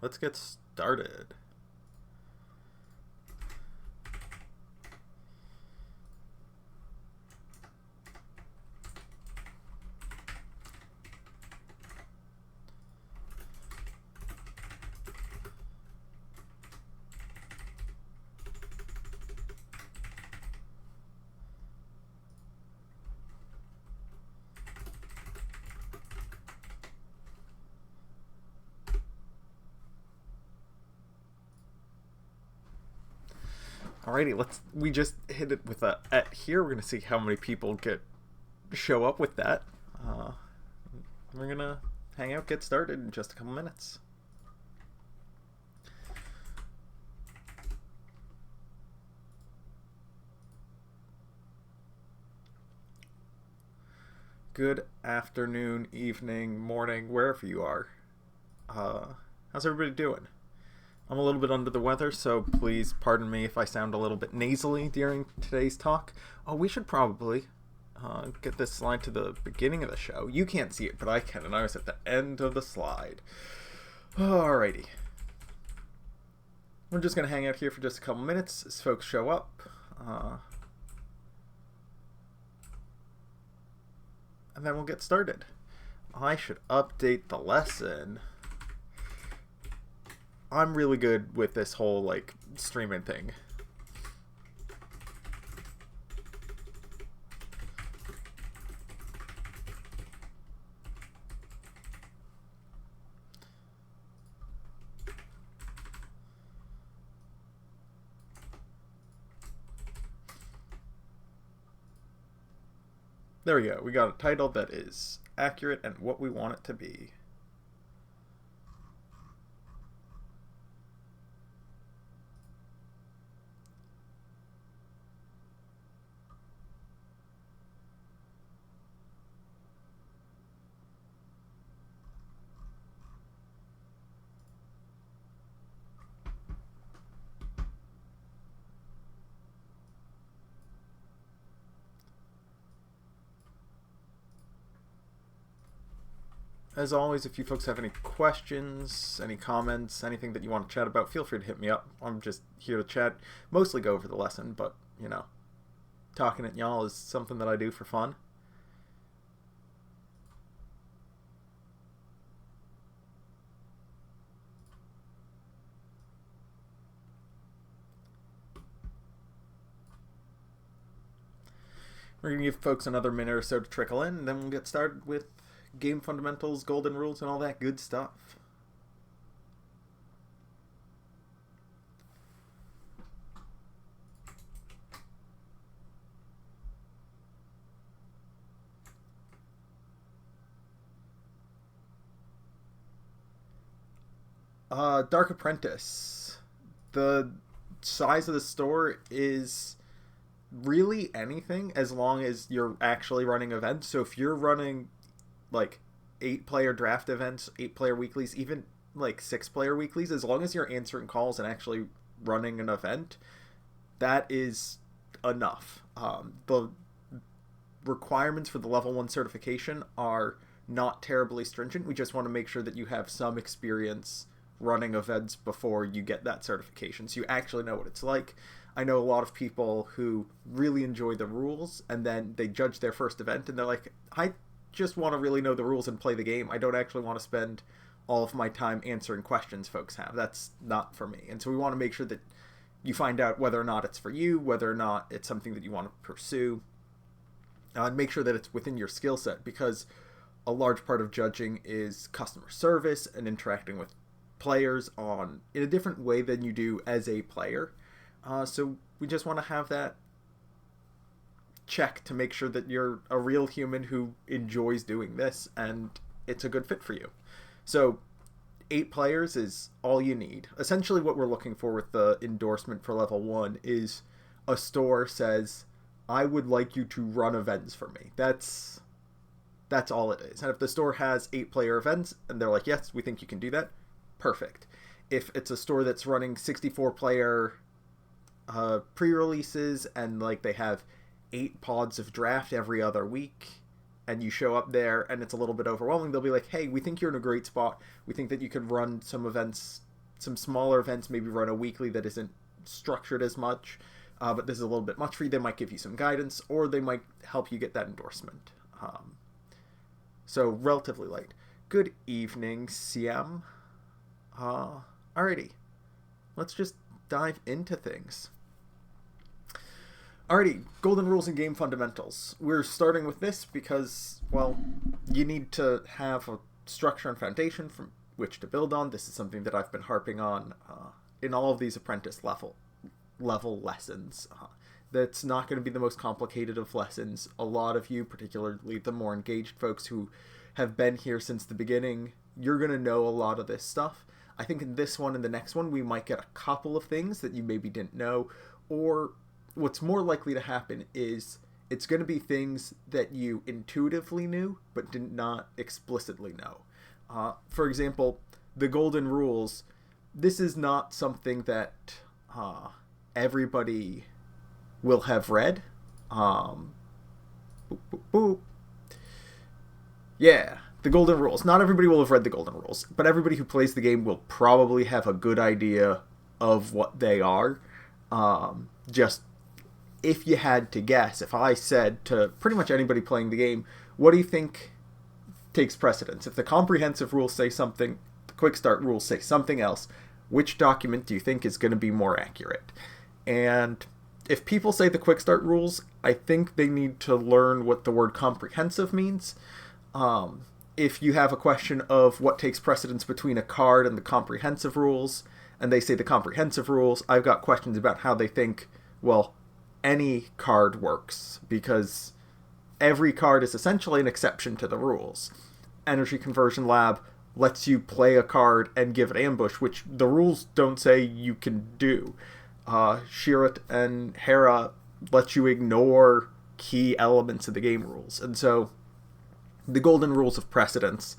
let's get started. Alrighty, we just hit it with a at here. We're gonna see how many people show up with that. Uh, we're gonna hang out, get started in just a couple minutes. Good afternoon, evening, morning, wherever you are. How's everybody doing? I'm a little bit under the weather, so please pardon me if I sound a little bit nasally during today's talk. Oh, we should probably get this slide to the beginning of the show. You can't see it, but I can, and I was at the end of the slide. Alrighty. We're just going to hang out here for just a couple minutes as folks show up. And then we'll get started. I should update the lesson. I'm really good with this whole, like, streaming thing. There we go. We got a title that is accurate and what we want it to be. As always, if you folks have any questions, any comments, anything that you want to chat about, feel free to hit me up. I'm just here to chat, mostly go over the lesson, but, you know, talking at y'all is something that I do for fun. We're going to give folks another minute or so to trickle in, and then we'll get started with game fundamentals, golden rules, and all that good stuff. Dark Apprentice. The size of the store is really anything as long as you're actually running events. So if you're running like 8-player draft events, 8-player weeklies, even like 6-player weeklies, as long as you're answering calls and actually running an event, that is enough. The requirements for the level 1 certification are not terribly stringent. We just want to make sure that you have some experience running events before you get that certification, so you actually know what it's like. I know a lot of people who really enjoy the rules, and then they judge their first event, and they're like, I just want to really know the rules and play the game. I don't actually want to spend all of my time answering questions folks have. That's not for me. And so we want to make sure that you find out whether or not it's for you, whether or not it's something that you want to pursue, and make sure that it's within your skill set, because a large part of judging is customer service and interacting with players in a different way than you do as a player. So we just want to have that check to make sure that you're a real human who enjoys doing this and it's a good fit for you. So 8 players is all you need. Essentially what we're looking for with the endorsement for level 1 is a store says, I would like you to run events for me. That's all it is. And if the store has 8-player events and they're like, yes, we think you can do that, perfect. If it's a store that's running 64-player pre-releases and like they have 8 pods of draft every other week, and you show up there and it's a little bit overwhelming, they'll be like, hey, we think you're in a great spot. We think that you could run some events some smaller events, maybe run a weekly that isn't structured as much, but this is a little bit much for you. They might give you some guidance, or they might help you get that endorsement. So relatively light. Good evening, CM. Alrighty, let's just dive into things. Alrighty, golden rules and game fundamentals. We're starting with this because, well, you need to have a structure and foundation from which to build on. This is something that I've been harping on in all of these apprentice level lessons. That's not going to be the most complicated of lessons. A lot of you, particularly the more engaged folks who have been here since the beginning, you're going to know a lot of this stuff. I think in this one and the next one, we might get a couple of things that you maybe didn't know, or what's more likely to happen is it's going to be things that you intuitively knew, but did not explicitly know. For example, the golden rules, this is not something that everybody will have read. Boop, boop, boop. Yeah, the golden rules. Not everybody will have read the golden rules, but everybody who plays the game will probably have a good idea of what they are. Just if you had to guess, if I said to pretty much anybody playing the game, what do you think takes precedence? If the comprehensive rules say something, the quick start rules say something else, which document do you think is going to be more accurate? And if people say the quick start rules, I think they need to learn what the word comprehensive means. If you have a question of what takes precedence between a card and the comprehensive rules, and they say the comprehensive rules, I've got questions about how they think, well, any card works, because every card is essentially an exception to the rules. Energy Conversion Lab lets you play a card and give it ambush, which the rules don't say you can do. Shirat and Hera let you ignore key elements of the game rules. And so the golden rules of precedence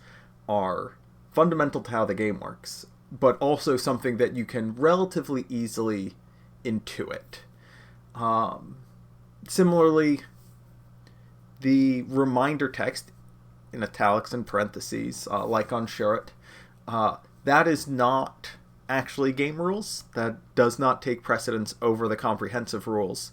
are fundamental to how the game works, but also something that you can relatively easily intuit. Similarly, the reminder text in italics and parentheses, like on Shirat, that is not actually game rules. That does not take precedence over the comprehensive rules.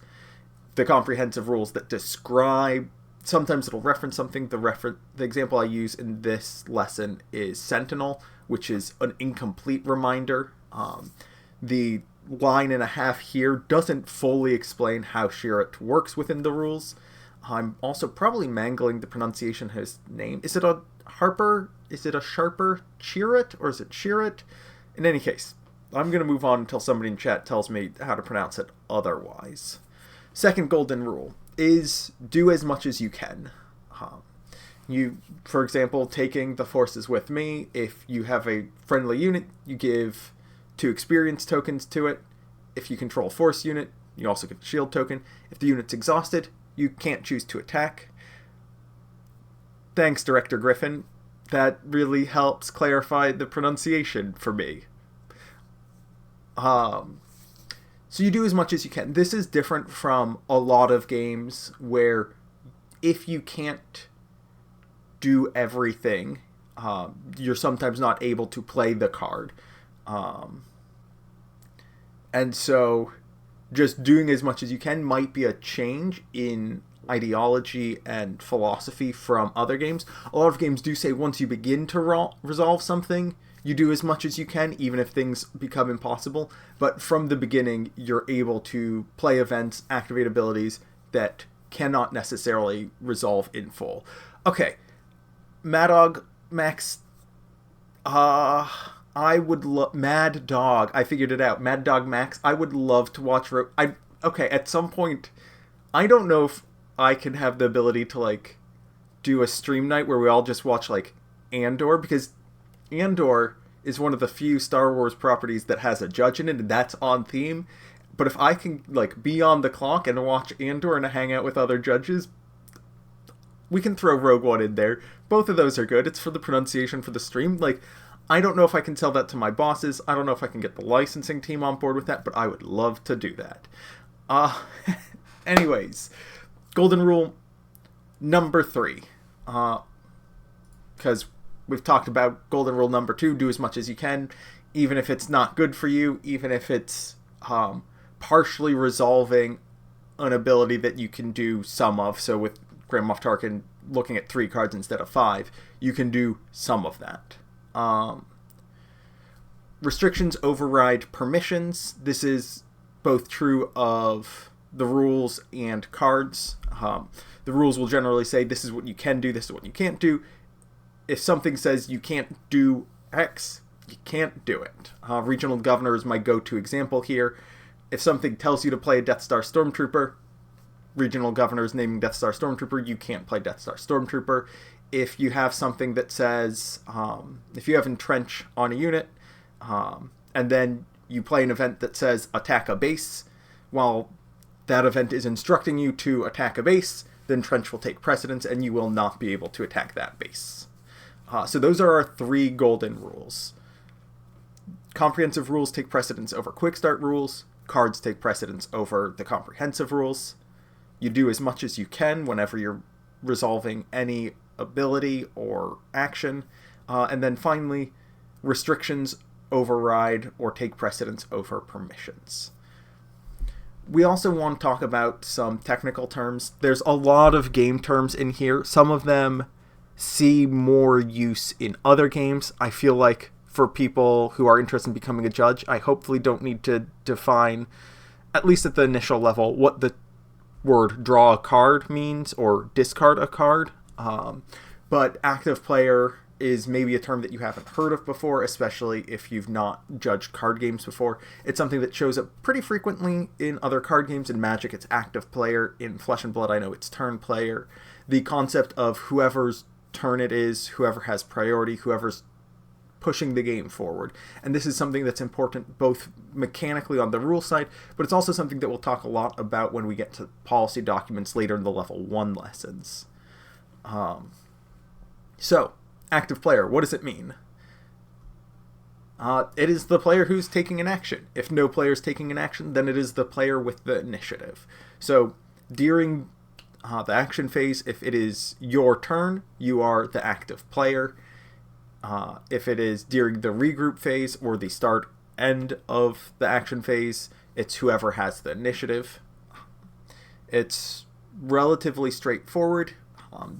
The comprehensive rules that describe, sometimes it'll reference something. The example I use in this lesson is Sentinel, which is an incomplete reminder. The line and a half here doesn't fully explain how Shirat works within the rules. I'm also probably mangling the pronunciation of his name. Is it a Harper? Is it a Sharper? Chirat? Or is it Shirat? In any case, I'm going to move on until somebody in chat tells me how to pronounce it otherwise. Second golden rule is do as much as you can. You, for example, taking the forces with me, if you have a friendly unit, you give 2 experience tokens to it. If you control a force unit, you also get a shield token. If the unit's exhausted, you can't choose to attack. Thanks, Director Griffin. That really helps clarify the pronunciation for me. So you do as much as you can. This is different from a lot of games where if you can't do everything, you're sometimes not able to play the card. And so just doing as much as you can might be a change in ideology and philosophy from other games. A lot of games do say once you begin to resolve something, you do as much as you can, even if things become impossible. But from the beginning, you're able to play events, activate abilities that cannot necessarily resolve in full. Okay, Mad Dog Max. I would love Mad Dog. I figured it out. Mad Dog Max. I would love to watch. Okay, at some point, I don't know if I can have the ability to do a stream night where we all just watch Andor, because Andor is one of the few Star Wars properties that has a judge in it, and that's on theme. But if I can be on the clock and watch Andor and hang out with other judges, we can throw Rogue One in there. Both of those are good. It's for the pronunciation for the stream. I don't know if I can tell that to my bosses. I don't know if I can get the licensing team on board with that, but I would love to do that. Anyways, golden rule number 3. Because we've talked about golden rule number 2, do as much as you can. even if it's not good for you, even if it's partially resolving an ability that you can do some of. So with Grand Moff Tarkin looking at 3 cards instead of 5, you can do some of that. Restrictions override permissions. This is both true of the rules and cards. The rules will generally say this is what you can do, this is what you can't do. If something says you can't do X, you can't do it. Regional Governor is my go-to example here. If something tells you to play a Death Star Stormtrooper, Regional Governor is naming Death Star Stormtrooper, you can't play Death Star Stormtrooper. If you have something that says, if you have Entrench on a unit, and then you play an event that says attack a base, while that event is instructing you to attack a base, then Entrench will take precedence and you will not be able to attack that base. So those are our 3 golden rules. Comprehensive rules take precedence over quick start rules. Cards take precedence over the comprehensive rules. You do as much as you can whenever you're resolving any ability or action. And then finally, restrictions override or take precedence over permissions. We also want to talk about some technical terms. There's a lot of game terms in here. Some of them see more use in other games. I feel like for people who are interested in becoming a judge, I hopefully don't need to define, at least at the initial level, what the word draw a card means or discard a card. But active player is maybe a term that you haven't heard of before, especially if you've not judged card games before. It's something that shows up pretty frequently in other card games. In Magic, it's active player. In Flesh and Blood, I know it's turn player. The concept of whoever's turn it is, whoever has priority, whoever's pushing the game forward. And this is something that's important both mechanically on the rule side, but it's also something that we'll talk a lot about when we get to policy documents later in the level 1 lessons. So, active player, what does it mean? It is the player who's taking an action. If no player's taking an action, then it is the player with the initiative. So, during the action phase, if it is your turn, you are the active player. If it is during the regroup phase or the start end of the action phase, it's whoever has the initiative. It's relatively straightforward.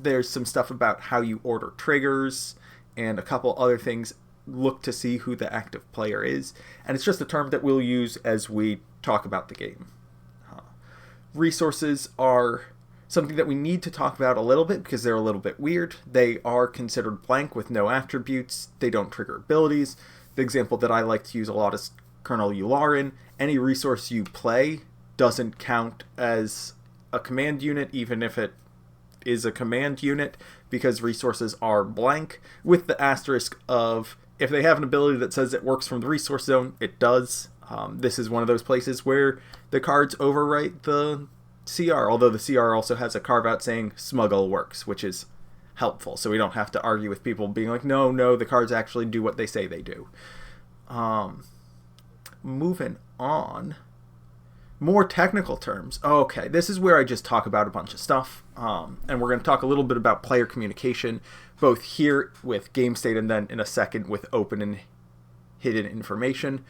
There's some stuff about how you order triggers and a couple other things. Look to see who the active player is. And it's just a term that we'll use as we talk about the game. Resources are something that we need to talk about a little bit because they're a little bit weird. They are considered blank with no attributes. They don't trigger abilities. The example that I like to use a lot is Colonel Yularen. Any resource you play doesn't count as a command unit, even if it is a command unit, because resources are blank, with the asterisk of if they have an ability that says it works from the resource zone, it does. This is one of those places where the cards overwrite the CR, although the CR also has a carve-out saying smuggle works, which is helpful, so we don't have to argue with people being like, no, the cards actually do what they say they do. Moving on. More technical terms. Okay, this is where I just talk about a bunch of stuff, and we're going to talk a little bit about player communication, both here with game state and then in a second with open and hidden information.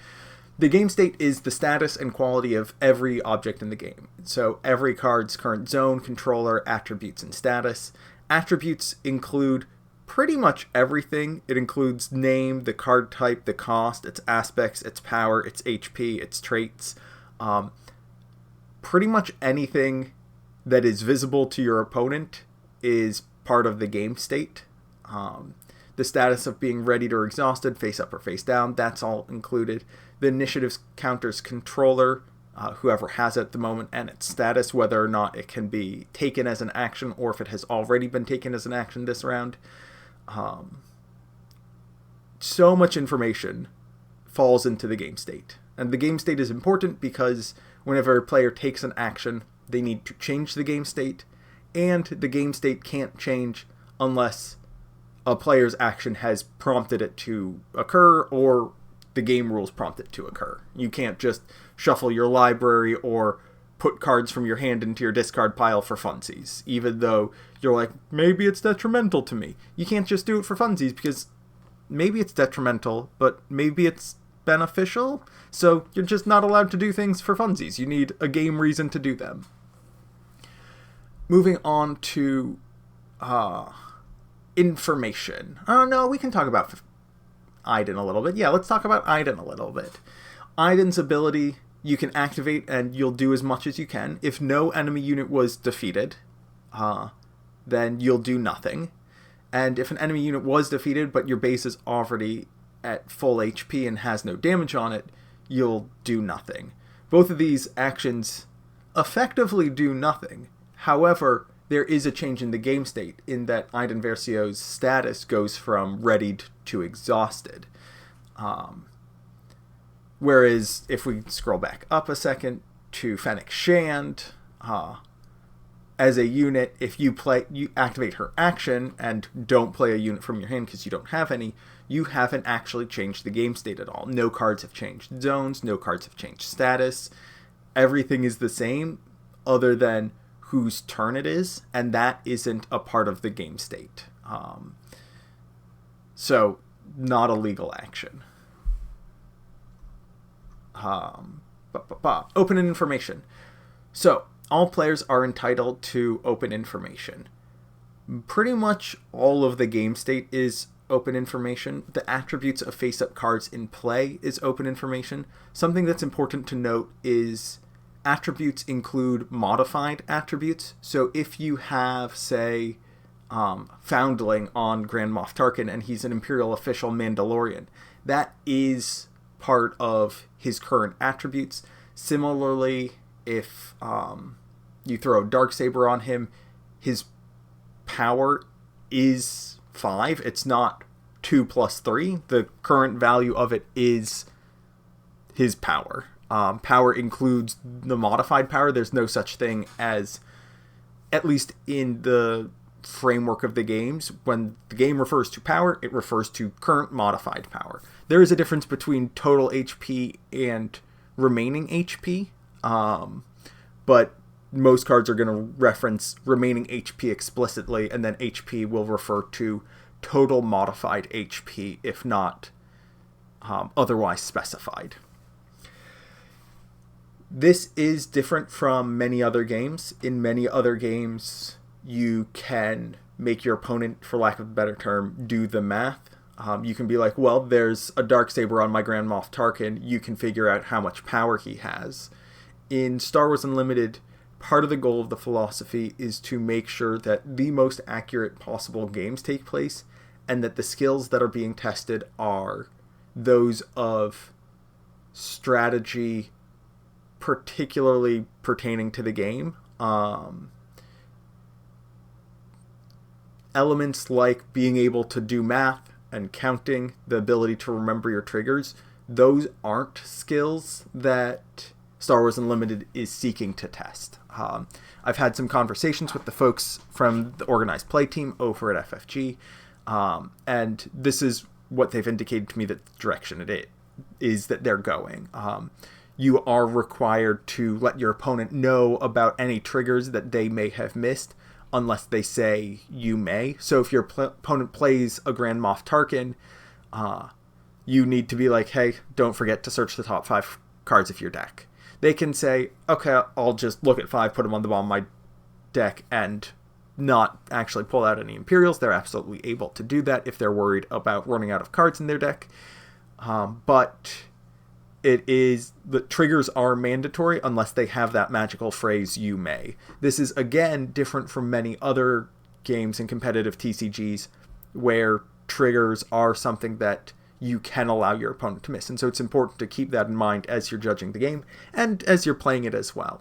The game state is the status and quality of every object in the game. So every card's current zone, controller, attributes, and status. Attributes include pretty much everything. It includes name, the card type, the cost, its aspects, its power, its HP, its traits. Pretty much anything that is visible to your opponent is part of the game state. The status of being readied or exhausted, face up or face down, that's all included. The initiative counters controller, whoever has it at the moment, and its status, whether or not it can be taken as an action or if it has already been taken as an action this round. So much information falls into the game state. And the game state is important because whenever a player takes an action, they need to change the game state, and the game state can't change unless a player's action has prompted it to occur or the game rules prompt it to occur. You can't just shuffle your library or put cards from your hand into your discard pile for funsies, even though you're like, maybe it's detrimental to me. You can't just do it for funsies because maybe it's detrimental, but maybe it's beneficial. So you're just not allowed to do things for funsies. You need a game reason to do them. Moving on to information. Oh no, we can talk about Aiden a little bit. Yeah, let's talk about Aiden a little bit. Aiden's ability you can activate and you'll do as much as you can. If no enemy unit was defeated, then you'll do nothing. And if an enemy unit was defeated but your base is already at full HP and has no damage on it, you'll do nothing. Both of these actions effectively do nothing. However, there is a change in the game state in that Aiden Versio's status goes from readied to exhausted. Whereas if we scroll back up a second to Fennec Shand, as a unit, if you activate her action and don't play a unit from your hand because you don't have any, you haven't actually changed the game state at all. No cards have changed zones, no cards have changed status. Everything is the same other than whose turn it is, and that isn't a part of the game state. So, not a legal action. Open information. So, all players are entitled to open information. Pretty much all of the game state is open information. The attributes of face-up cards in play is open information. Something that's important to note is attributes include modified attributes. So if you have, say, Foundling on Grand Moff Tarkin and he's an Imperial official Mandalorian, that is part of his current attributes. Similarly, if you throw a Darksaber on him, his power is 5. It's not 2 plus 3. The current value of it is his power. Power includes the modified power. There's no such thing as, at least in the framework of the games, when the game refers to power, it refers to current modified power. There is a difference between total HP and remaining HP, but most cards are going to reference remaining HP explicitly, and then HP will refer to total modified HP if not otherwise specified. This is different from many other games. In many other games, you can make your opponent, for lack of a better term, do the math. You can be like, well, there's a Darksaber on my Grand Moff Tarkin. You can figure out how much power he has. In Star Wars Unlimited, part of the goal of the philosophy is to make sure that the most accurate possible games take place and that the skills that are being tested are those of strategy particularly pertaining to the game. Elements like being able to do math and counting, the ability to remember your triggers, those aren't skills that Star Wars Unlimited is seeking to test. I've had some conversations with the folks from the organized play team over at FFG, and this is what they've indicated to me that the direction it is that they're going. You are required to let your opponent know about any triggers that they may have missed, unless they say you may. So if your opponent plays a Grand Moff Tarkin, you need to be like, hey, don't forget to search the top 5 cards of your deck. They can say, okay, I'll just look at 5, put them on the bottom of my deck, and not actually pull out any Imperials. They're absolutely able to do that if they're worried about running out of cards in their deck. But the triggers are mandatory unless they have that magical phrase, you may. This is, again, different from many other games in competitive TCGs where triggers are something that you can allow your opponent to miss. And so it's important to keep that in mind as you're judging the game and as you're playing it as well.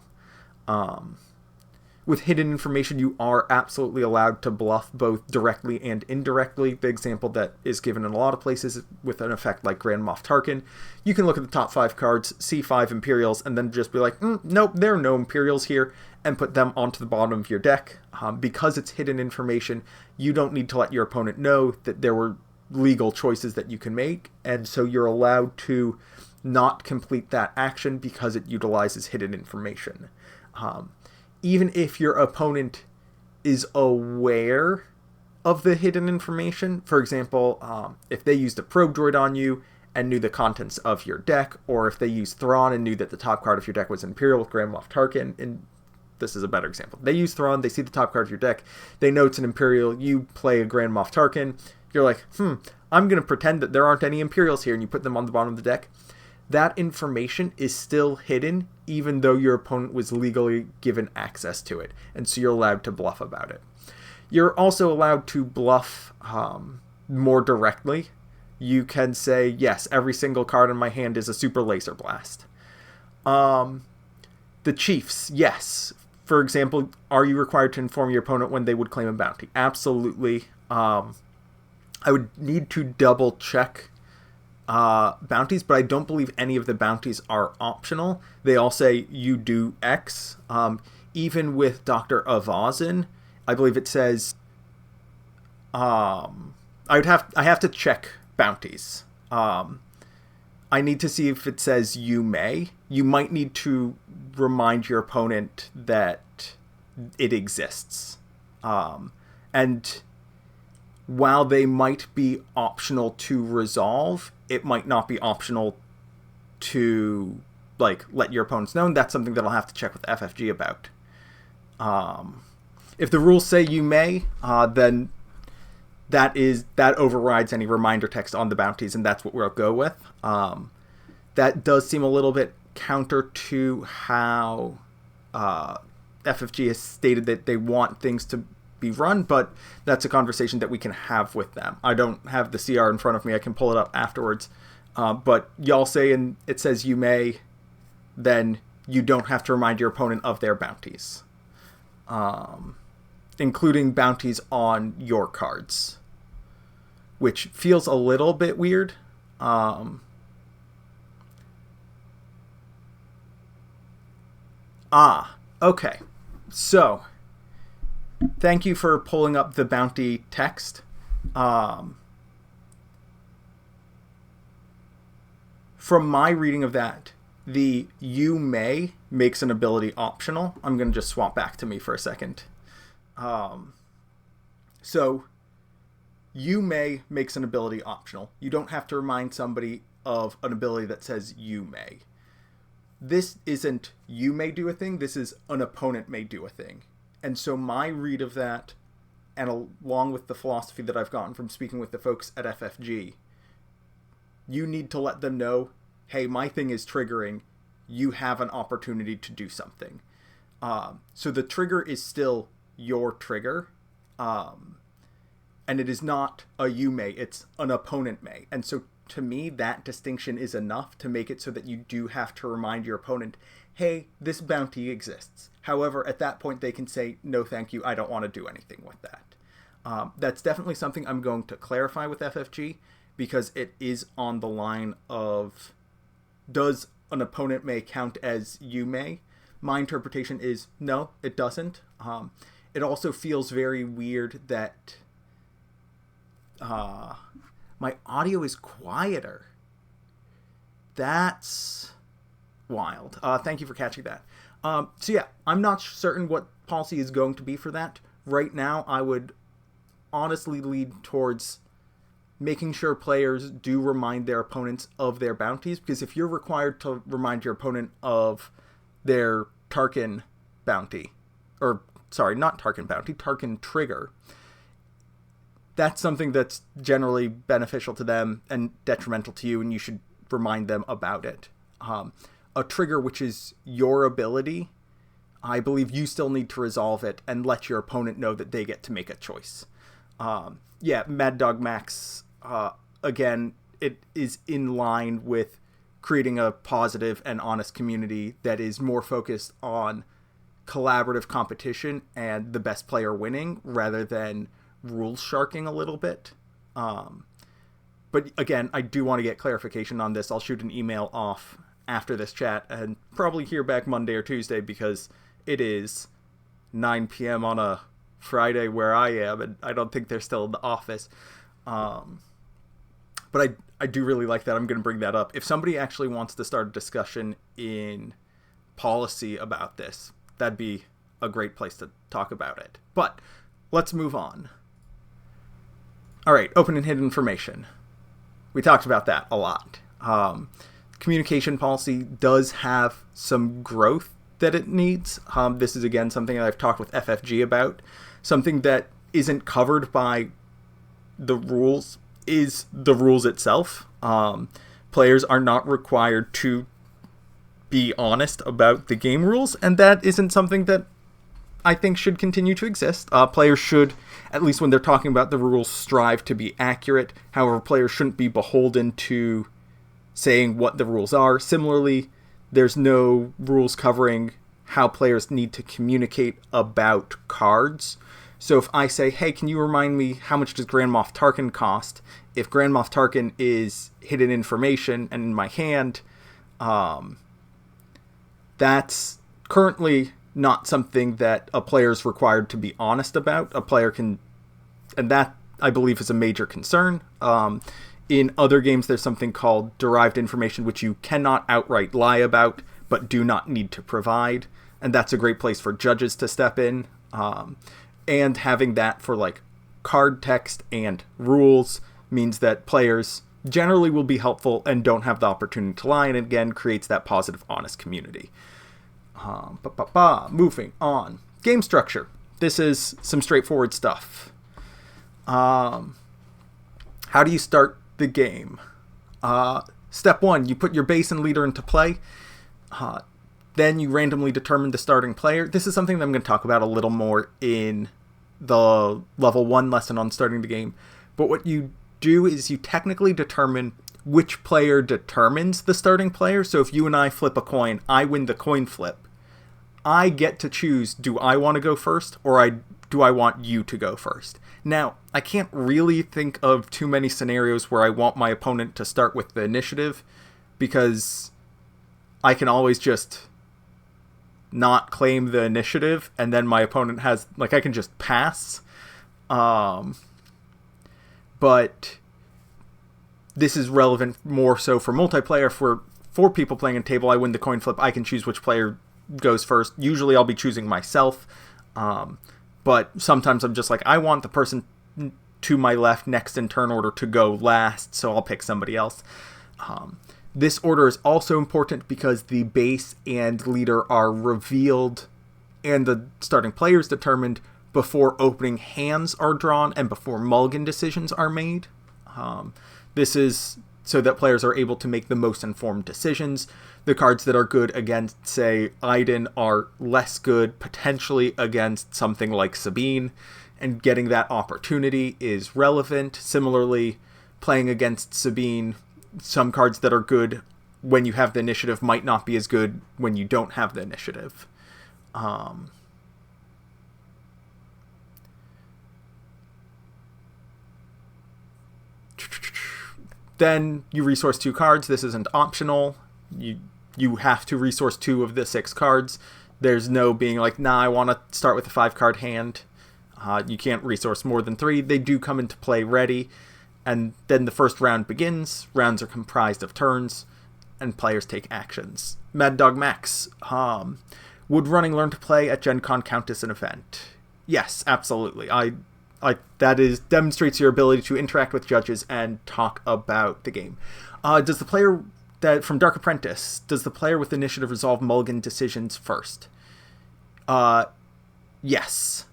With hidden information, you are absolutely allowed to bluff both directly and indirectly. The example that is given in a lot of places with an effect like Grand Moff Tarkin, you can look at the top 5 cards, see 5 Imperials, and then just be like, nope, there are no Imperials here, and put them onto the bottom of your deck. Because it's hidden information, you don't need to let your opponent know that there were legal choices that you can make, and so you're allowed to not complete that action because it utilizes hidden information. Even if your opponent is aware of the hidden information, for example, if they used a probe droid on you and knew the contents of your deck, or if they used Thrawn and knew that the top card of your deck was Imperial with Grand Moff Tarkin, and this is a better example. They use Thrawn, they see the top card of your deck, they know it's an Imperial, you play a Grand Moff Tarkin, you're like, I'm going to pretend that there aren't any Imperials here, and you put them on the bottom of the deck. That information is still hidden, even though your opponent was legally given access to it, and so you're allowed to bluff about it. You're also allowed to bluff more directly. You can say, yes, every single card in my hand is a super laser blast. The Chiefs, yes. For example, are you required to inform your opponent when they would claim a bounty? Absolutely. I would need to double check bounties, but I don't believe any of the bounties are optional. They all say you do X. Even with Dr. Avazin, I believe it says I have to check bounties. I need to see if it says you may. You might need to remind your opponent that it exists. And while they might be optional to resolve, it might not be optional to let your opponents know. And that's something that I'll have to check with FFG about. If the rules say you may, then that overrides any reminder text on the bounties, and that's what we'll go with. That does seem a little bit counter to how FFG has stated that they want things to be run, but that's a conversation that we can have with them. I don't have the CR in front of me. I can pull it up afterwards. But y'all say, and it says you may, then you don't have to remind your opponent of their bounties. Including bounties on your cards, which feels a little bit weird. Okay. So, thank you for pulling up the bounty text. From my reading of that, the you may makes an ability optional. I'm going to just swap back to me for a second. So, you may makes an ability optional. You don't have to remind somebody of an ability that says you may. This isn't you may do a thing, this is an opponent may do a thing. And so my read of that, and along with the philosophy that I've gotten from speaking with the folks at FFG, you need to let them know, hey, my thing is triggering, you have an opportunity to do something. So the trigger is still your trigger, and it is not a you may, it's an opponent may. And so to me, that distinction is enough to make it so that you do have to remind your opponent, hey, this bounty exists. However, at that point, they can say, no, thank you, I don't want to do anything with that. That's definitely something I'm going to clarify with FFG, because it is on the line of, does an opponent may count as you may? My interpretation is, no, it doesn't. It also feels very weird that my audio is quieter. That's wild. Thank you for catching that. So yeah, I'm not certain what policy is going to be for that. Right now, I would honestly lead towards making sure players do remind their opponents of their bounties, because if you're required to remind your opponent of their Tarkin bounty, or sorry, not Tarkin bounty, Tarkin trigger, that's something that's generally beneficial to them and detrimental to you, and you should remind them about it. A trigger which is your ability, I believe you still need to resolve it and let your opponent know that they get to make a choice. Yeah, Mad Dog Max, again, it is in line with creating a positive and honest community that is more focused on collaborative competition and the best player winning rather than rules sharking a little bit. But again, I do want to get clarification on this. I'll shoot an email off after this chat and probably hear back Monday or Tuesday, because it is 9 p.m. on a Friday where I am, and I don't think they're still in the office. But I do really like that. I'm going to bring that up. If somebody actually wants to start a discussion in policy about this, that'd be a great place to talk about it. But let's move on. All right, open and hidden information. We talked about that a lot. Communication policy does have some growth that it needs. This is, again, something that I've talked with FFG about. Something that isn't covered by the rules is the rules itself. Players are not required to be honest about the game rules, and that isn't something that I think should continue to exist. Players should, at least when they're talking about the rules, strive to be accurate. However, players shouldn't be beholden to saying what the rules are. Similarly, there's no rules covering how players need to communicate about cards. So if I say, hey, can you remind me how much does Grand Moff Tarkin cost? If Grand Moff Tarkin is hidden information and in my hand, that's currently not something that a player is required to be honest about. A player can, and that I believe is a major concern. In other games, there's something called derived information, which you cannot outright lie about, but do not need to provide. And that's a great place for judges to step in. And having that for like card text and rules means that players generally will be helpful and don't have the opportunity to lie, and again creates that positive, honest community. Moving on. Game structure. This is some straightforward stuff. How do you start the game? Step 1, you put your base and leader into play. Then you randomly determine the starting player. This is something that I'm going to talk about a little more in the level 1 lesson on starting the game. But what you do is you technically determine which player determines the starting player. So if you and I flip a coin, I win the coin flip. I get to choose, do I want to go first, or do I want you to go first? Now, I can't really think of too many scenarios where I want my opponent to start with the initiative, because I can always just not claim the initiative, and then my opponent has, like, I can just pass. But this is relevant more so for multiplayer. For 4 people playing a table, I win the coin flip. I can choose which player goes first. Usually I'll be choosing myself. But sometimes I'm just like, I want the person to my left next in turn order to go last, so I'll pick somebody else. This order is also important because the base and leader are revealed and the starting player is determined before opening hands are drawn and before mulligan decisions are made. This is so that players are able to make the most informed decisions. The cards that are good against, say, Iden are less good potentially against something like Sabine, and getting that opportunity is relevant. Similarly, playing against Sabine, some cards that are good when you have the initiative might not be as good when you don't have the initiative. Then you resource 2 cards. This isn't optional. You have to resource 2 of the 6 cards. There's no being like, nah, I want to start with a 5-card hand. You can't resource more than 3. They do come into play ready. And then the first round begins. Rounds are comprised of turns, and players take actions. Mad Dog Max. Would running learn to play at Gen Con count as an event? Yes, absolutely. That demonstrates your ability to interact with judges and talk about the game. Does the player from Dark Apprentice, does the player with initiative resolve mulligan decisions first? Yes.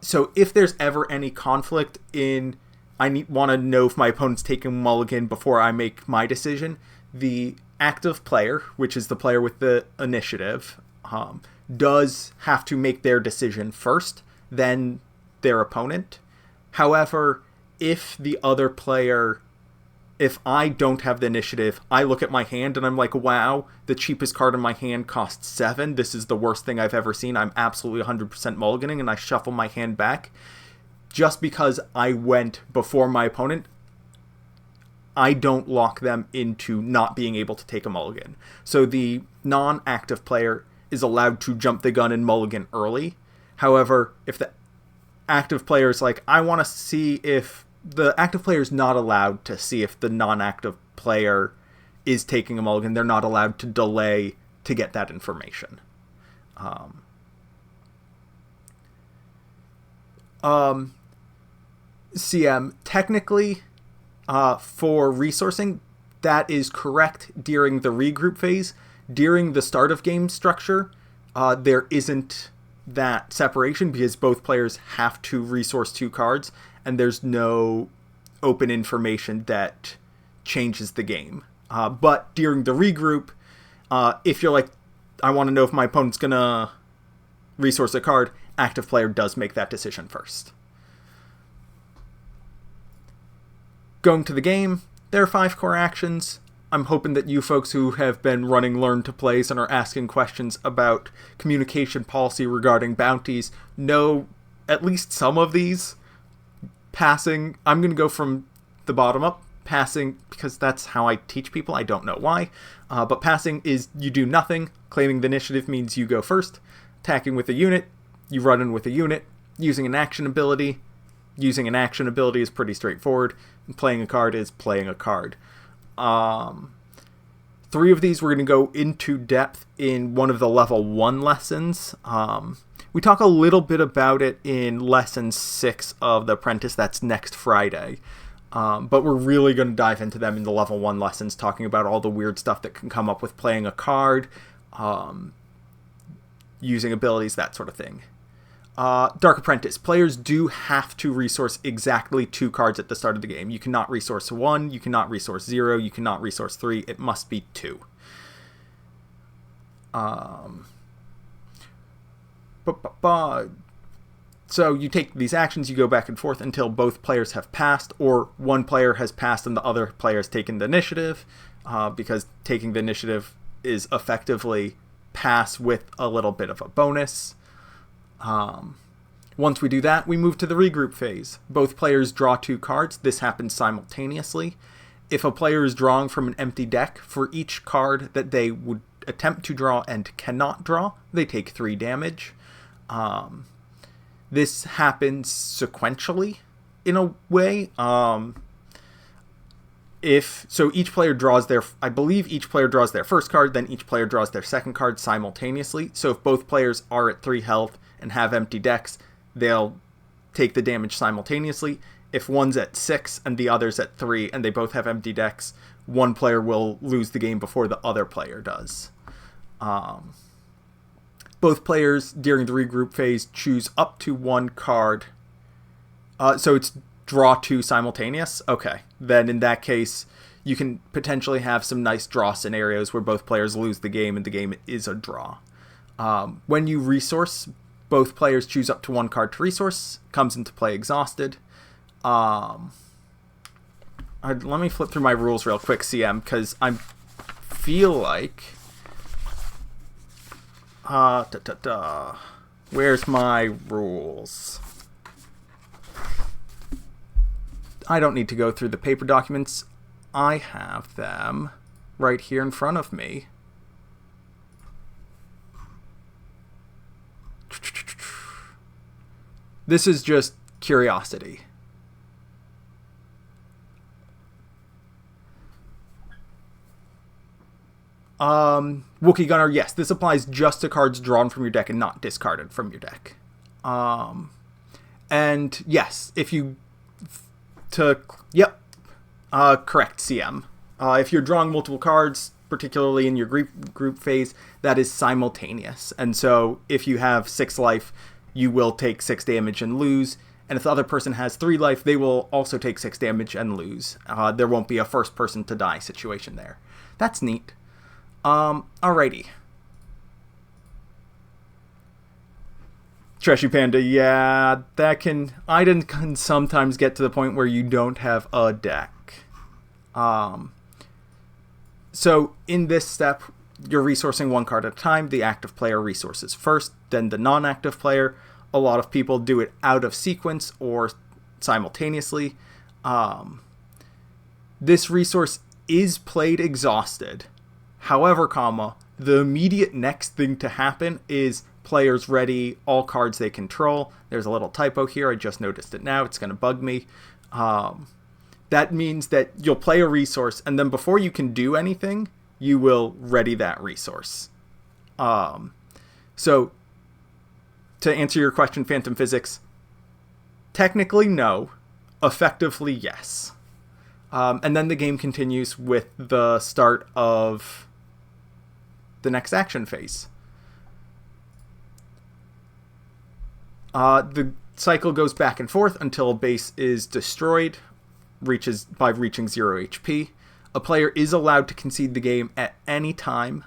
So if there's ever any conflict in, want to know if my opponent's taking mulligan before I make my decision, the active player, which is the player with the initiative, does have to make their decision first, then their opponent. However, if the other player, if I don't have the initiative, I look at my hand and I'm like, wow, the cheapest card in my hand costs 7. This is the worst thing I've ever seen. I'm absolutely 100% mulliganing, and I shuffle my hand back. Just because I went before my opponent, I don't lock them into not being able to take a mulligan. So the non-active player is allowed to jump the gun and mulligan early. However, if the active player is like, I want to see if the active player is not allowed to see if the non-active player is taking a mulligan. They're not allowed to delay to get that information. CM, technically, for resourcing, that is correct during the regroup phase. During the start of game structure, there isn't that separation because both players have to resource 2 cards, and there's no open information that changes the game. But during the regroup, if you're like, I want to know if my opponent's going to resource a card, active player does make that decision first. Going to the game, there are 5 core actions. I'm hoping that you folks who have been running Learn to Plays and are asking questions about communication policy regarding bounties know at least some of these. Passing, I'm going to go from the bottom up. Passing, because that's how I teach people, I don't know why. But passing is you do nothing. Claiming the initiative means you go first. Attacking with a unit, you run in with a unit. Using an action ability. Using an action ability is pretty straightforward. And playing a card is playing a card. 3 of these we're going to go into depth in one of the level 1 lessons. We talk a little bit about it in lesson 6 of the Apprentice. That's next Friday. But we're really going to dive into them in the level 1 lessons, talking about all the weird stuff that can come up with playing a card, using abilities, that sort of thing. Dark Apprentice. Players do have to resource exactly 2 cards at the start of the game. You cannot resource 1, you cannot resource 0, you cannot resource 3. It must be 2. So you take these actions, you go back and forth until both players have passed, or one player has passed and the other player has taken the initiative, because taking the initiative is effectively pass with a little bit of a bonus. Once we do that, we move to the regroup phase. Both players draw 2 cards. This happens simultaneously. If a player is drawing from an empty deck, for each card that they would attempt to draw and cannot draw, they take 3 damage. This happens sequentially in a way. So each player draws I believe each player draws their first card, then each player draws their second card simultaneously. So if both players are at 3 health and have empty decks, they'll take the damage simultaneously. If one's at 6 and the other's at 3 and they both have empty decks, one player will lose the game before the other player does. Both players during the regroup phase choose up to 1 card. So it's draw 2 simultaneous? Okay. Then in that case, you can potentially have some nice draw scenarios where both players lose the game and the game is a draw. When you resource, both players choose up to 1 card to resource. Comes into play exhausted. Let me flip through my rules real quick, CM, because I feel like... Where's my rules? I don't need to go through the paper documents. I have them right here in front of me. This is just curiosity. Wookiee Gunner, yes, this applies just to cards drawn from your deck and not discarded from your deck. And yes, if you... correct, CM. If you're drawing multiple cards, particularly in your group phase, that is simultaneous. And so if you have 6 life, you will take 6 damage and lose. And if the other person has 3 life, they will also take 6 damage and lose. There won't be a first person to die situation there. That's neat. Alrighty. Treshy Panda, yeah, Iden can sometimes get to the point where you don't have a deck. So in this step, you're resourcing 1 card at a time. The active player resources first, then the non-active player. A lot of people do it out of sequence or simultaneously. This resource is played exhausted. However, the immediate next thing to happen is players ready all cards they control. There's a little typo here. I just noticed it now. It's going to bug me. That means that you'll play a resource, and then before you can do anything, you will ready that resource. So, to answer your question, Phantom Physics, technically no. Effectively, yes. And then the game continues with the start of the next action phase. The cycle goes back and forth until a base is destroyed, reaching 0 HP. A player is allowed to concede the game at any time.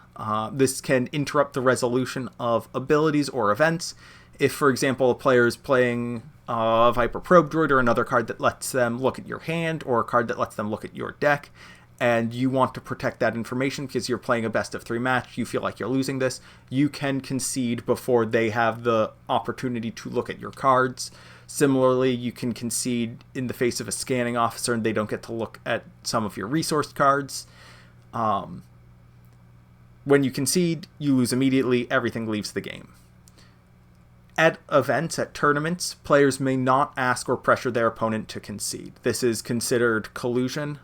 This can interrupt the resolution of abilities or events. If, for example, a player is playing a Viper Probe Droid or another card that lets them look at your hand, or a card that lets them look at your deck, and you want to protect that information because you're playing a best of 3 match, you feel like you're losing this, you can concede before they have the opportunity to look at your cards. Similarly, you can concede in the face of a scanning officer and they don't get to look at some of your resource cards. When you concede, you lose immediately, everything leaves the game. At events, at tournaments, players may not ask or pressure their opponent to concede. This is considered collusion,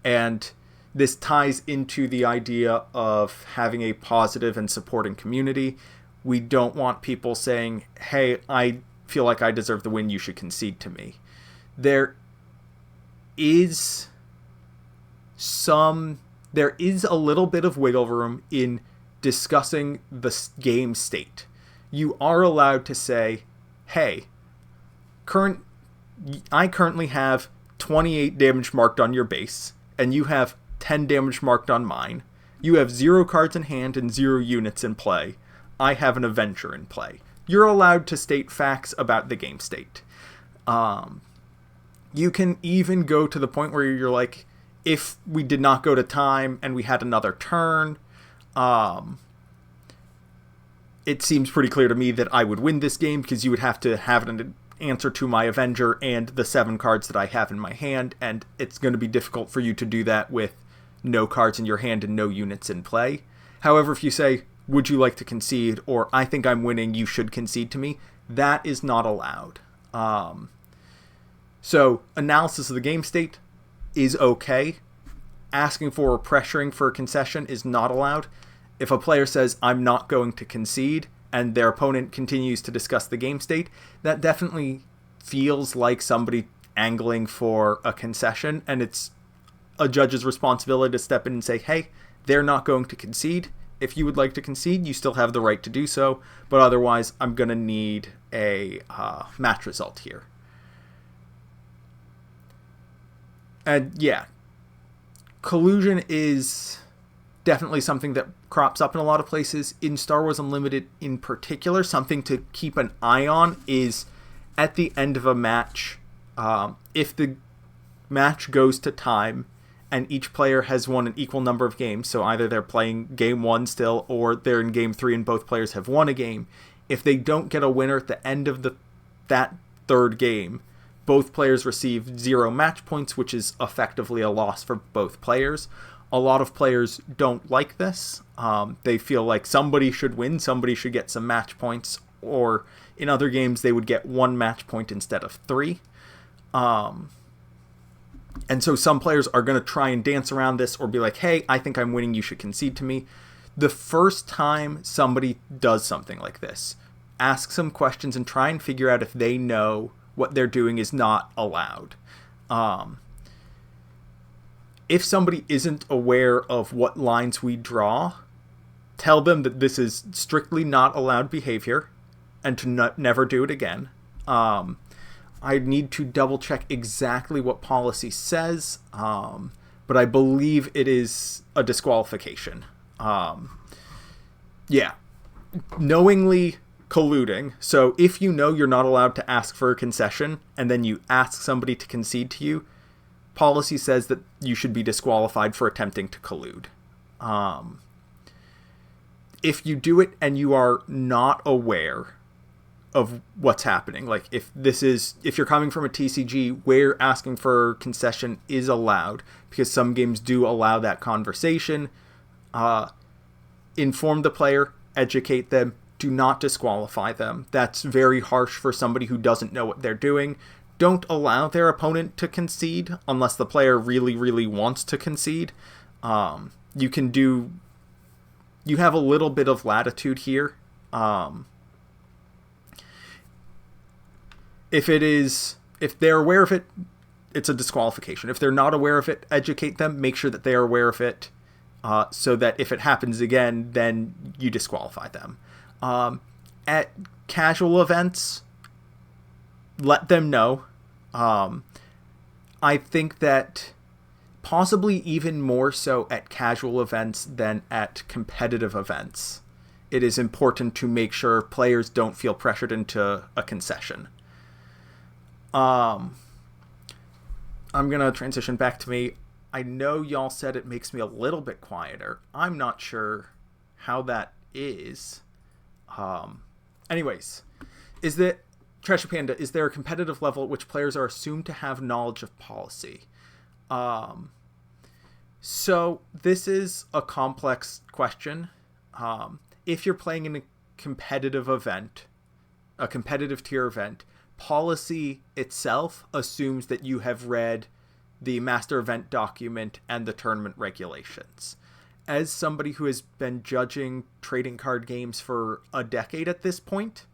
and this ties into the idea of having a positive and supporting community. We don't want people saying, hey, I feel like I deserve the win, you should concede to me. There is a little bit of wiggle room in discussing the game state. You are allowed to say, hey, I currently have 28 damage marked on your base, and you have 10 damage marked on mine. You have 0 cards in hand and 0 units in play. I have an Avenger in play. You're allowed to state facts about the game state. You can even go to the point where you're like, if we did not go to time and we had another turn, it seems pretty clear to me that I would win this game because you would have to have an answer to my Avenger and the 7 cards that I have in my hand, and it's going to be difficult for you to do that with no cards in your hand and no units in play. However, if you say, would you like to concede, or I think I'm winning, you should concede to me, that is not allowed. So analysis of the game state is okay. Asking for or pressuring for a concession is not allowed. If a player says, I'm not going to concede, and their opponent continues to discuss the game state, that definitely feels like somebody angling for a concession, and it's a judge's responsibility to step in and say, hey, they're not going to concede. If you would like to concede, you still have the right to do so, but otherwise I'm going to need a match result here. And yeah, collusion is definitely something that crops up in a lot of places. In Star Wars Unlimited in particular, something to keep an eye on is at the end of a match, if the match goes to time and each player has won an equal number of games, so either they're playing game 1 still or they're in game 3 and both players have won a game, if they don't get a winner at the end of that third game, both players receive 0 match points, which is effectively a loss for both players. A lot of players don't like this. They feel like somebody should win, somebody should get some match points, or in other games they would get 1 match point instead of 3. And so some players are going to try and dance around this or be like, hey, I think I'm winning, you should concede to me. The first time somebody does something like this, ask some questions and try and figure out if they know what they're doing is not allowed. If somebody isn't aware of what lines we draw, tell them that this is strictly not allowed behavior and to never do it again. I need to double check exactly what policy says, but I believe it is a disqualification. Yeah. Knowingly colluding. So if you know you're not allowed to ask for a concession and then you ask somebody to concede to you, policy says that you should be disqualified for attempting to collude. If you do it and you are not aware of what's happening, like if you're coming from a TCG where asking for concession is allowed, because some games do allow that conversation, inform the player, educate them, do not disqualify them. That's very harsh for somebody who doesn't know what they're doing. Don't allow their opponent to concede unless the player really, really wants to concede. You have a little bit of latitude here. If they're aware of it, it's a disqualification. If they're not aware of it, educate them. Make sure that they are aware of it, so that if it happens again, then you disqualify them. At casual events, let them know. I think that possibly even more so at casual events than at competitive events, it is important to make sure players don't feel pressured into a concession. I'm going to transition back to me. I know y'all said it makes me a little bit quieter. I'm not sure how that is. Anyways, Treasure Panda, is there a competitive level at which players are assumed to have knowledge of policy? So this is a complex question. If you're playing in a competitive event, a competitive tier event, policy itself assumes that you have read the master event document and the tournament regulations. As somebody who has been judging trading card games for a decade at this point,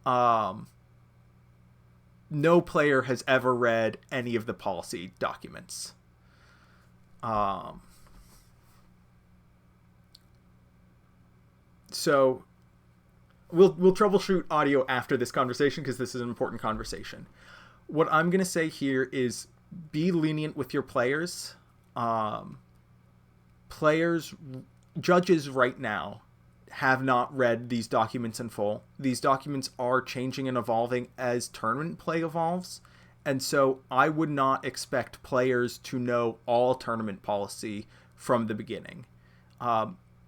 no player has ever read any of the policy documents. So we'll troubleshoot audio after this conversation because this is an important conversation. What I'm going to say here is be lenient with your players. Judges right now have not read these documents in full. These documents are changing and evolving as tournament play evolves. And so I would not expect players to know all tournament policy from the beginning.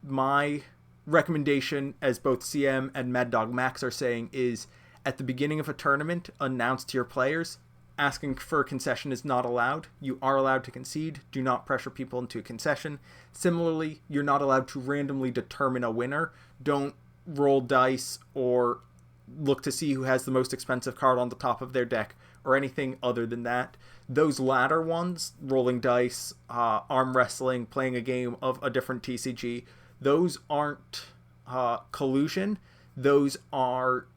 My recommendation, as both CM and Mad Dog Max are saying, is at the beginning of a tournament, announce to your players, asking for a concession is not allowed. You are allowed to concede. Do not pressure people into a concession. Similarly, you're not allowed to randomly determine a winner. Don't roll dice or look to see who has the most expensive card on the top of their deck or anything other than that. Those latter ones, rolling dice, arm wrestling, playing a game of a different TCG, those aren't collusion. Those are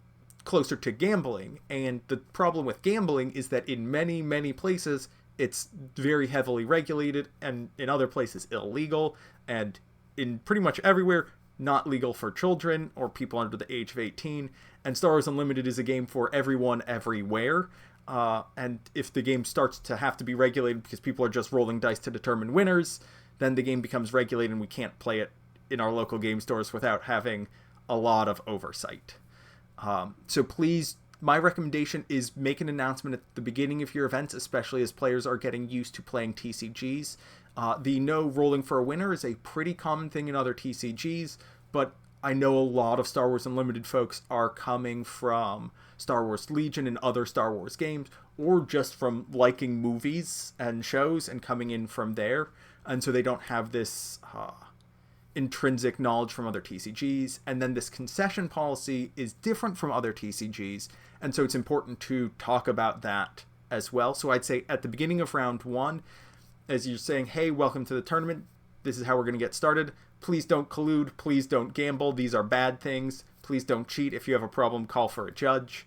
closer to gambling. And the problem with gambling is that in many, many places, it's very heavily regulated, and in other places illegal, and in pretty much everywhere, not legal for children or people under the age of 18. And Star Wars Unlimited is a game for everyone, everywhere. And if the game starts to have to be regulated because people are just rolling dice to determine winners, then the game becomes regulated and we can't play it in our local game stores without having a lot of oversight. So please, my recommendation is make an announcement at the beginning of your events, especially as players are getting used to playing TCGs. The no rolling for a winner is a pretty common thing in other TCGs, but I know a lot of Star Wars Unlimited folks are coming from Star Wars Legion and other Star Wars games, or just from liking movies and shows and coming in from there. And so they don't have this intrinsic knowledge from other TCGs. And then this concession policy is different from other TCGs. And so it's important to talk about that as well. So I'd say at the beginning of round one, as you're saying, hey, welcome to the tournament, this is how we're going to get started. Please don't collude. Please don't gamble. These are bad things. Please don't cheat. If you have a problem, call for a judge.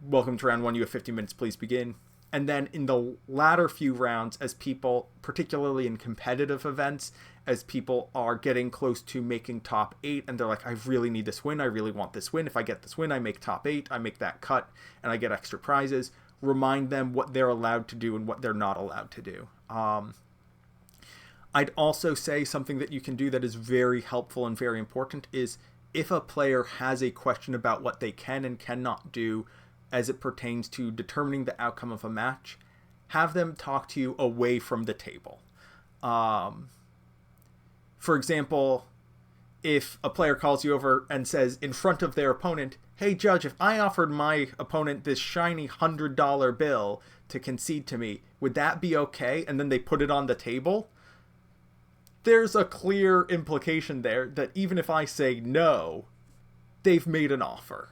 Welcome to round one. You have 50 minutes. Please begin. And then in the latter few rounds, as people, particularly in competitive events, as people are getting close to making top 8 and they're like, I really need this win. I really want this win. If I get this win, I make top 8. I make that cut and I get extra prizes. Remind them what they're allowed to do and what they're not allowed to do. I'd also say something that you can do that is very helpful and very important is if a player has a question about what they can and cannot do as it pertains to determining the outcome of a match, have them talk to you away from the table. For example, if a player calls you over and says in front of their opponent, hey judge, if I offered my opponent this shiny $100 bill to concede to me, would that be okay? And then they put it on the table. There's a clear implication there that even if I say no, they've made an offer.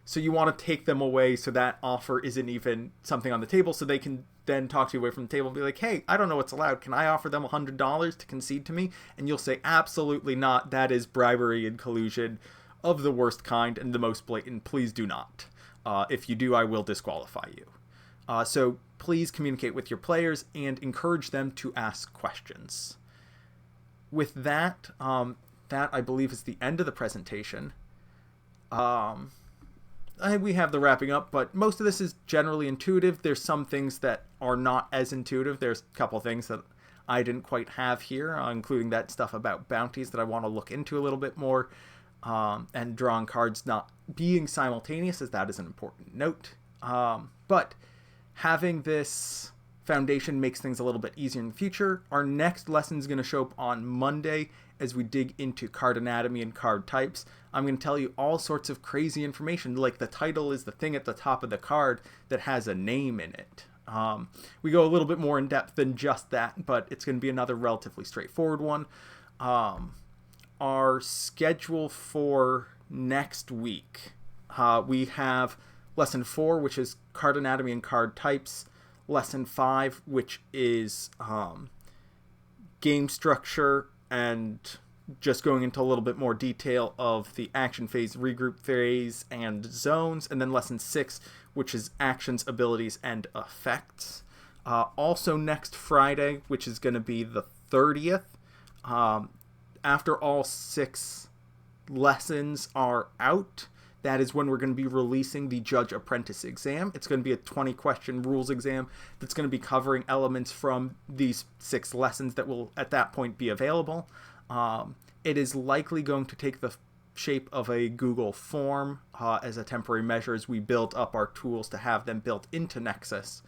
So you want to take them away so that offer isn't even something on the table, so they can then talk to you away from the table and be like, hey, I don't know what's allowed. Can I offer them $100 to concede to me? And you'll say, absolutely not. That is bribery and collusion of the worst kind and the most blatant. Please do not. If you do, I will disqualify you. So please communicate with your players and encourage them to ask questions. With that, that I believe is the end of the presentation. We have the wrapping up, but most of this is generally intuitive. There's some things that are not as intuitive. There's a couple things that I didn't quite have here, including that stuff about bounties that I want to look into a little bit more, and drawing cards not being simultaneous, as that is an important note. But having this foundation makes things a little bit easier in the future. Our next lesson is going to show up on Monday as we dig into card anatomy and card types. I'm going to tell you all sorts of crazy information, like the title is the thing at the top of the card that has a name in it. We go a little bit more in depth than just that, but it's going to be another relatively straightforward one. Our schedule for next week, we have Lesson 4, which is card anatomy and card types. Lesson 5, which is game structure and just going into a little bit more detail of the action phase, regroup phase, and zones. And then Lesson 6, which is actions, abilities, and effects. Also next Friday, which is going to be the 30th, after all 6 lessons are out, that is when we're going to be releasing the Judge Apprentice exam. It's going to be a 20-question rules exam that's going to be covering elements from these 6 lessons that will, at that point, be available. It is likely going to take the shape of a Google form as a temporary measure as we build up our tools to have them built into Nexus.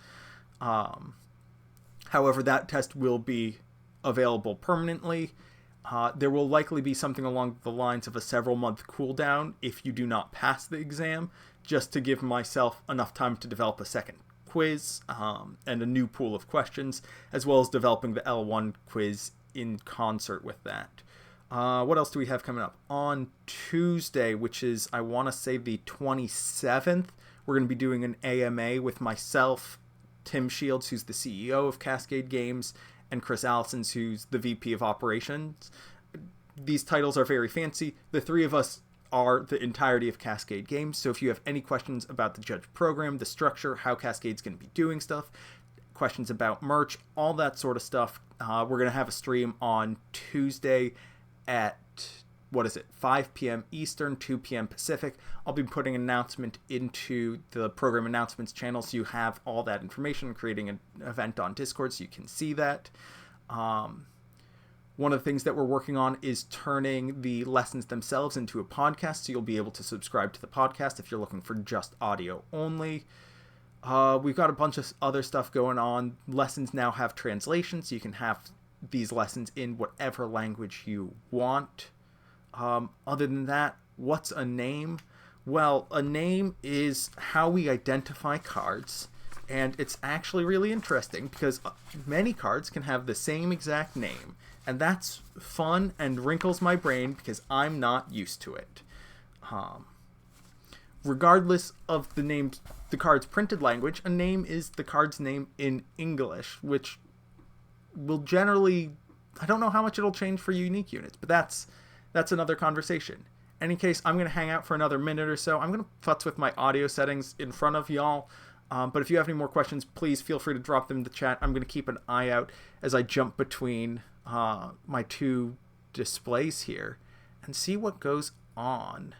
However, that test will be available permanently. There will likely be something along the lines of a several-month cooldown if you do not pass the exam, just to give myself enough time to develop a second quiz and a new pool of questions, as well as developing the L1 quiz in concert with that. What else do we have coming up? On Tuesday, which is, I want to say, the 27th, we're going to be doing an AMA with myself, Tim Shields, who's the CEO of Cascade Games, and Chris Allison, who's the VP of Operations. These titles are very fancy. The 3 of us are the entirety of Cascade Games, so if you have any questions about the Judge program, the structure, how Cascade's going to be doing stuff, questions about merch, all that sort of stuff, we're going to have a stream on Tuesday at, 5 p.m. Eastern, 2 p.m. Pacific. I'll be putting an announcement into the program announcements channel so you have all that information, creating an event on Discord so you can see that. One of the things that we're working on is turning the lessons themselves into a podcast, so you'll be able to subscribe to the podcast if you're looking for just audio only. We've got a bunch of other stuff going on. Lessons now have translations, so you can have these lessons in whatever language you want. Other than that, what's a name? Well, a name is how we identify cards, and it's actually really interesting because many cards can have the same exact name, and that's fun and wrinkles my brain because I'm not used to it. Regardless of the card's printed language, a name is the card's name in English, which will generally, I don't know how much it'll change for unique units, but that's another conversation. In any case, I'm going to hang out for another minute or so. I'm going to futz with my audio settings in front of y'all. But if you have any more questions, please feel free to drop them in the chat. I'm going to keep an eye out as I jump between my 2 displays here and see what goes on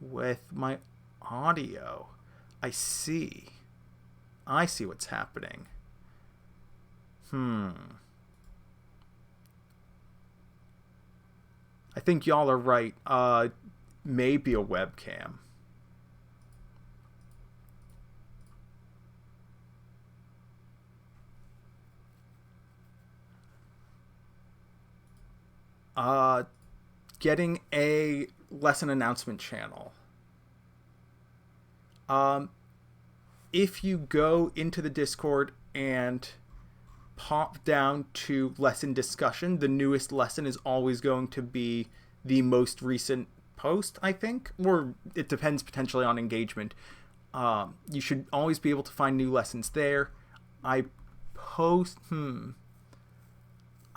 with my audio. I see what's happening. I think y'all are right. Maybe a webcam. Getting a lesson announcement channel. If you go into the Discord and pop down to lesson discussion, the newest lesson is always going to be the most recent post, I think, or it depends potentially on engagement. You should always be able to find new lessons there. I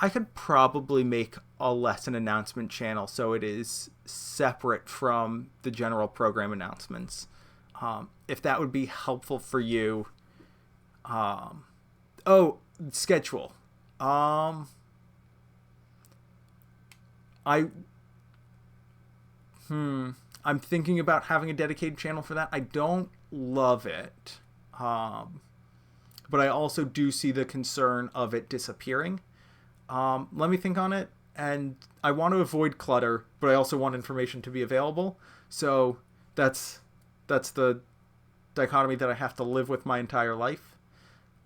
could probably make a lesson announcement channel so it is separate from the general program announcements. If that would be helpful for you, Um, oh, schedule. I I'm thinking about having a dedicated channel for that. I don't love it. But I also do see the concern of it disappearing. Let me think on it. And I want to avoid clutter, but I also want information to be available. So that's the dichotomy that I have to live with my entire life.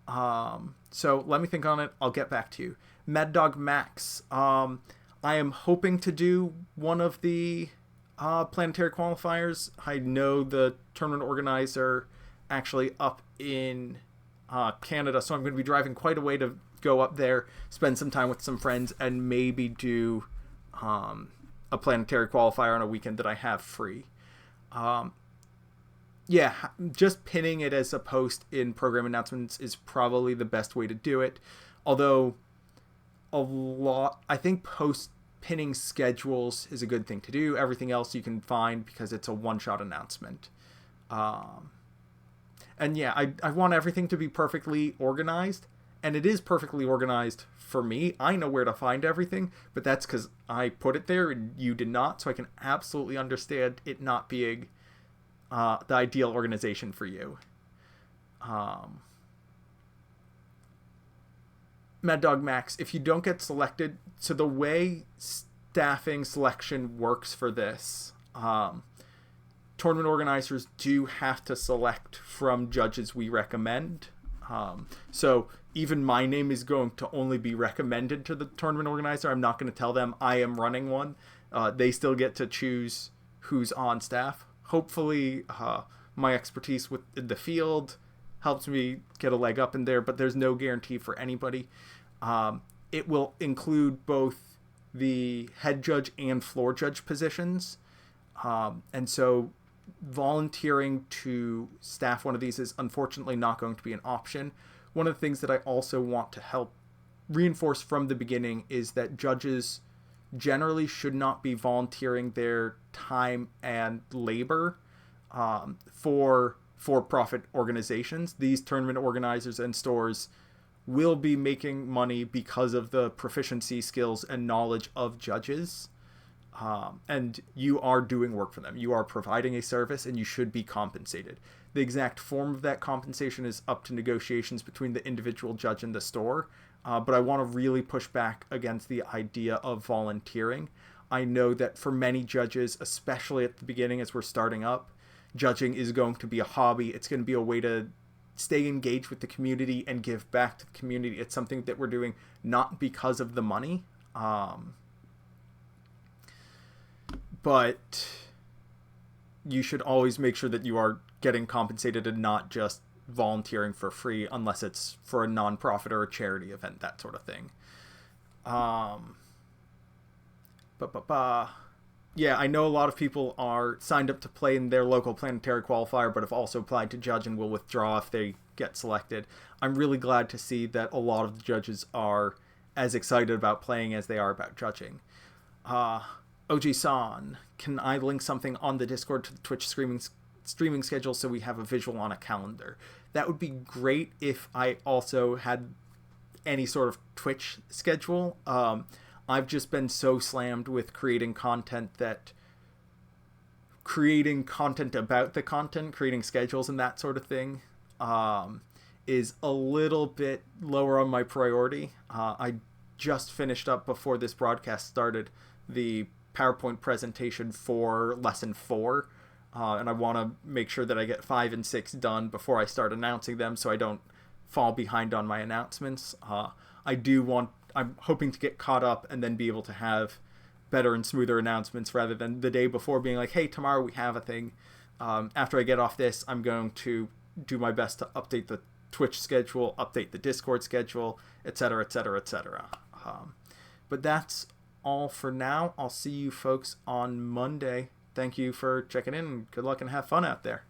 So let me think on it. I'll get back to you. Mad Dog Max. I am hoping to do one of the planetary qualifiers. I know the tournament organizer actually up in Canada, so I'm going to be driving quite a way to go up there, spend some time with some friends, and maybe do a planetary qualifier on a weekend that I have free. Yeah, just pinning it as a post in program announcements is probably the best way to do it. Although I think post pinning schedules is a good thing to do. Everything else you can find because it's a one-shot announcement. And yeah, I want everything to be perfectly organized, and it is perfectly organized for me. I know where to find everything, but that's because I put it there and you did not, so I can absolutely understand it not being the ideal organization for you. Mad Dog Max, if you don't get selected, so the way staffing selection works for this, tournament organizers do have to select from judges we recommend. So even my name is going to only be recommended to the tournament organizer. I'm not going to tell them I am running one. They still get to choose who's on staff. Hopefully, my expertise with the field helps me get a leg up in there, but there's no guarantee for anybody. It will include both the head judge and floor judge positions. And so volunteering to staff one of these is unfortunately not going to be an option. One of the things that I also want to help reinforce from the beginning is that judges generally should not be volunteering their time and labor for for-profit organizations. These tournament organizers and stores will be making money because of the proficiency, skills, and knowledge of judges. And you are doing work for them. You are providing a service, and you should be compensated. The exact form of that compensation is up to negotiations between the individual judge and the store. But I want to really push back against the idea of volunteering. I know that for many judges, especially at the beginning as we're starting up, judging is going to be a hobby. It's going to be a way to stay engaged with the community and give back to the community. It's something that we're doing not because of the money. But you should always make sure that you are getting compensated and not just volunteering for free unless it's for a nonprofit or a charity event, that sort of thing. Yeah, I know a lot of people are signed up to play in their local planetary qualifier, but have also applied to judge and will withdraw if they get selected. I'm really glad to see that a lot of the judges are as excited about playing as they are about judging. OG-san, can I link something on the Discord to the Twitch streaming schedule so we have a visual on a calendar? That would be great if I also had any sort of Twitch schedule. I've just been so slammed with creating content about the content, creating schedules and that sort of thing, is a little bit lower on my priority. I just finished up before this broadcast started the PowerPoint presentation for lesson 4. And I want to make sure that I get 5 and 6 done before I start announcing them so I don't fall behind on my announcements. I'm hoping to get caught up and then be able to have better and smoother announcements rather than the day before being like, hey, tomorrow we have a thing. After I get off this, I'm going to do my best to update the Twitch schedule, update the Discord schedule, etc., etc., etc. But that's all for now. I'll see you folks on Monday. Thank you for checking in. Good luck and have fun out there.